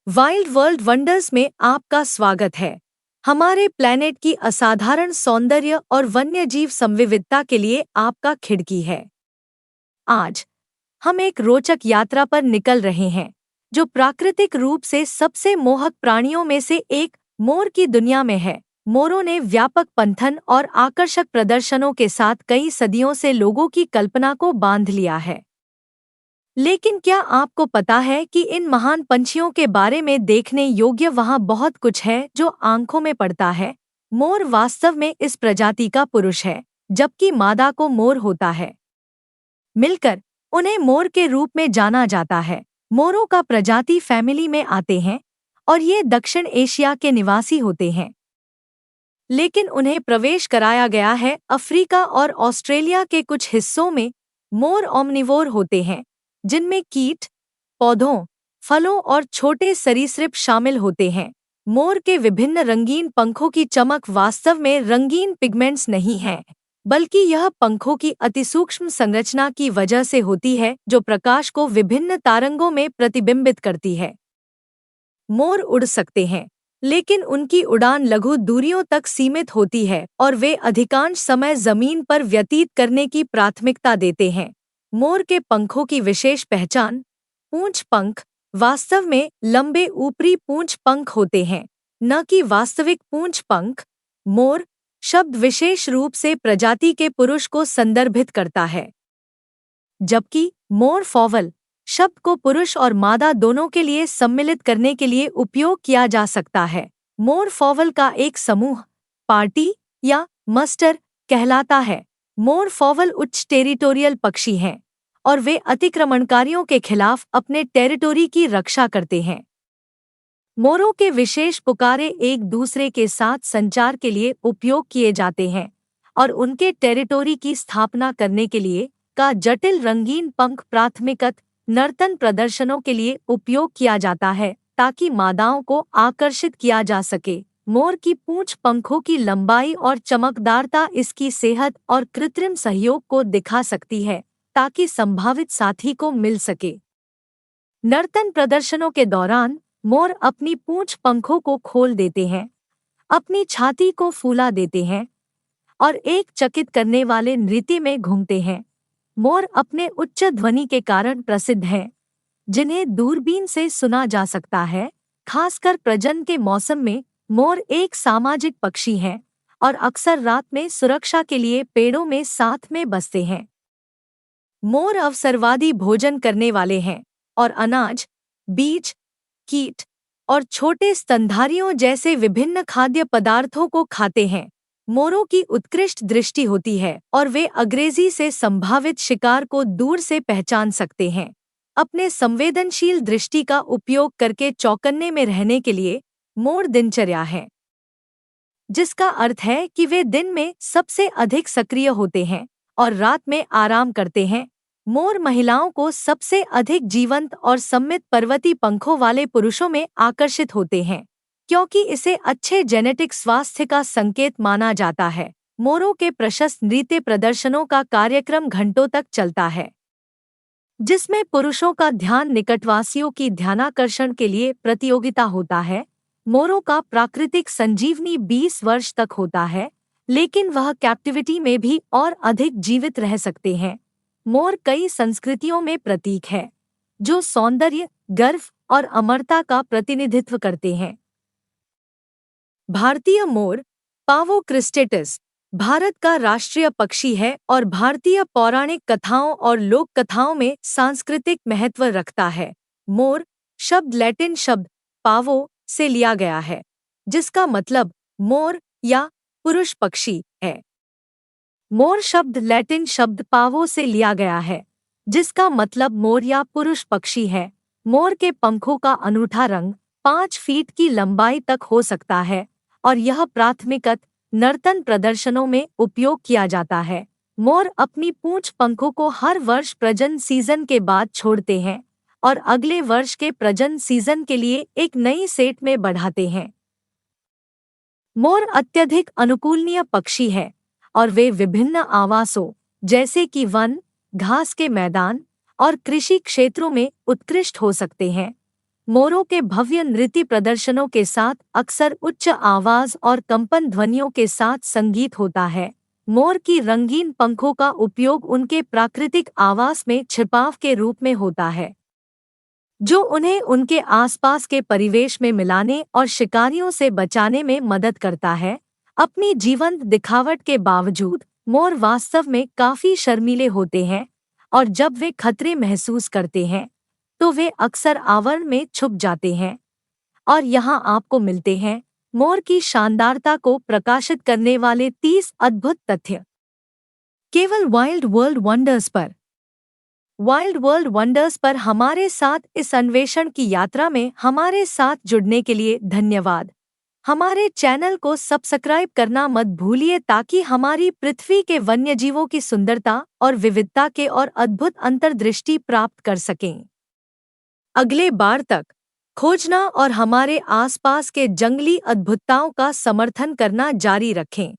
Wild world wonders में आपका स्वागत है। हमारे प्लैनेट की असाधारण सौंदर्य और वन्यजीव संविविधता के लिए आपका खिड़की है। आज हम एक रोचक यात्रा पर निकल रहे हैं, जो प्राकृतिक रूप से सबसे मोहक प्राणियों में से एक मोर की दुनिया में है। मोरों ने व्यापक पंथन और आकर्षक प्रदर्शनों के साथ कई सदियों से लोगों की कल्पना को बांध लिया है। लेकिन क्या आपको पता है कि इन महान पंछियों के बारे में देखने योग्य वहाँ बहुत कुछ है जो आंखों में पड़ता है। मोर वास्तव में इस प्रजाति का पुरुष है, जबकि मादा को मोर होता है। मिलकर उन्हें मोर के रूप में जाना जाता है। मोरों का प्रजाति फैमिली में आते हैं और ये दक्षिण एशिया के निवासी होते हैं, लेकिन उन्हें प्रवेश कराया गया है अफ्रीका और ऑस्ट्रेलिया के कुछ हिस्सों में। मोर ओमनिवोर होते हैं, जिनमें कीट, पौधों, फलों और छोटे सरीसृप शामिल होते हैं। मोर के विभिन्न रंगीन पंखों की चमक वास्तव में रंगीन पिगमेंट्स नहीं है, बल्कि यह पंखों की अतिसूक्ष्म संरचना की वजह से होती है, जो प्रकाश को विभिन्न तरंगों में प्रतिबिंबित करती है। मोर उड़ सकते हैं, लेकिन उनकी उड़ान लघु दूरियों तक सीमित होती है और वे अधिकांश समय जमीन पर व्यतीत करने की प्राथमिकता देते हैं। मोर के पंखों की विशेष पहचान पूंछ पंख वास्तव में लंबे ऊपरी पूंछ पंख होते हैं, न कि वास्तविक पूंछ पंख। मोर शब्द विशेष रूप से प्रजाति के पुरुष को संदर्भित करता है, जबकि मोर फॉवल शब्द को पुरुष और मादा दोनों के लिए सम्मिलित करने के लिए उपयोग किया जा सकता है। मोर फॉवल का एक समूह पार्टी या मस्टर कहलाता है। मोर फॉवल उच्च टेरिटोरियल पक्षी हैं और वे अतिक्रमणकारियों के खिलाफ अपने टेरिटोरी की रक्षा करते हैं। मोरों के विशेष पुकारे एक दूसरे के साथ संचार के लिए उपयोग किए जाते हैं और उनके टेरिटोरी की स्थापना करने के लिए का जटिल रंगीन पंख प्राथमिकत नर्तन प्रदर्शनों के लिए उपयोग किया जाता है, ताकि मादाओं को आकर्षित किया जा सके। मोर की पूंछ पंखों की लंबाई और चमकदारता इसकी सेहत और कृत्रिम सहयोग को दिखा सकती है, ताकि संभावित साथी को मिल सके। नर्तन प्रदर्शनों के दौरान मोर अपनी पूंछ पंखों को खोल देते हैं, अपनी छाती को फूला देते हैं और एक चकित करने वाले नृत्य में घूमते हैं। मोर अपने उच्च ध्वनि के कारण प्रसिद्ध हैं, जिन्हें दूरबीन से सुना जा सकता है। खासकर प्रजनन के मौसम में मोर एक सामाजिक पक्षी हैं और अक्सर रात में सुरक्षा के लिए पेड़ों में साथ में बसते हैं। मोर अवसरवादी भोजन करने वाले हैं और अनाज, बीज, कीट और छोटे स्तनधारियों जैसे विभिन्न खाद्य पदार्थों को खाते हैं। मोरों की उत्कृष्ट दृष्टि होती है और वे अंग्रेजी से संभावित शिकार को दूर से पहचान सकते हैं। अपने संवेदनशील दृष्टि का उपयोग करके चौकन्ने में रहने के लिए मोर दिनचर्या है, जिसका अर्थ है कि वे दिन में सबसे अधिक सक्रिय होते हैं और रात में आराम करते हैं। मोर महिलाओं को सबसे अधिक जीवंत और सम्मित पर्वती पंखों वाले पुरुषों में आकर्षित होते हैं, क्योंकि इसे अच्छे जेनेटिक स्वास्थ्य का संकेत माना जाता है। मोरों के प्रशस्त नृत्य प्रदर्शनों का कार्यक्रम घंटों तक चलता है, जिसमें पुरुषों का ध्यान निकटवासियों की ध्यानाकर्षण के लिए प्रतियोगिता होता है। मोरों का प्राकृतिक संजीवनी 20 वर्ष तक होता है, लेकिन वह कैप्टिविटी में भी और अधिक जीवित रह सकते हैं। मोर कई संस्कृतियों में प्रतीक है, जो सौंदर्य, गर्व और अमरता का प्रतिनिधित्व करते हैं। भारतीय मोर पावो क्रिस्टेटस भारत का राष्ट्रीय पक्षी है और भारतीय पौराणिक कथाओं और लोक कथाओं में सांस्कृतिक महत्व रखता है। मोर शब्द लैटिन शब्द पावो से लिया गया है, जिसका मतलब मोर या पुरुष पक्षी है। मोर शब्द लैटिन शब्द पावो से लिया गया है, जिसका मतलब मोर या पुरुष पक्षी है। मोर के पंखों का अनूठा रंग 5 फीट की लंबाई तक हो सकता है और यह प्राथमिकत नर्तन प्रदर्शनों में उपयोग किया जाता है। मोर अपनी पूंछ पंखों को हर वर्ष प्रजनन सीजन के बाद छोड़ते हैं और अगले वर्ष के प्रजनन सीजन के लिए एक नई सेट में बढ़ाते हैं। मोर अत्यधिक अनुकूलनीय पक्षी है और वे विभिन्न आवासों जैसे कि वन, घास के मैदान और कृषि क्षेत्रों में उत्कृष्ट हो सकते हैं। मोरों के भव्य नृत्य प्रदर्शनों के साथ अक्सर उच्च आवाज और कंपन ध्वनियों के साथ संगीत होता है। मोर की रंगीन पंखों का उपयोग उनके प्राकृतिक आवास में छिपाव के रूप में होता है, जो उन्हें उनके आसपास के परिवेश में मिलाने और शिकारियों से बचाने में मदद करता है। अपनी जीवंत दिखावट के बावजूद मोर वास्तव में काफी शर्मीले होते हैं, और जब वे खतरे महसूस करते हैं तो वे अक्सर आवरण में छुप जाते हैं। और यहाँ आपको मिलते हैं मोर की शानदारता को प्रकाशित करने वाले 30 अद्भुत तथ्य, केवल वाइल्ड वर्ल्ड वंडर्स पर हमारे साथ इस अन्वेषण की यात्रा में हमारे साथ जुड़ने के लिए धन्यवाद। हमारे चैनल को सब्सक्राइब करना मत भूलिए ताकि हमारी पृथ्वी के वन्यजीवों की सुंदरता और विविधता के और अद्भुत अंतर्दृष्टि प्राप्त कर सकें। अगले बार तक खोजना और हमारे आसपास के जंगली अद्भुतताओं का समर्थन करना जारी रखें।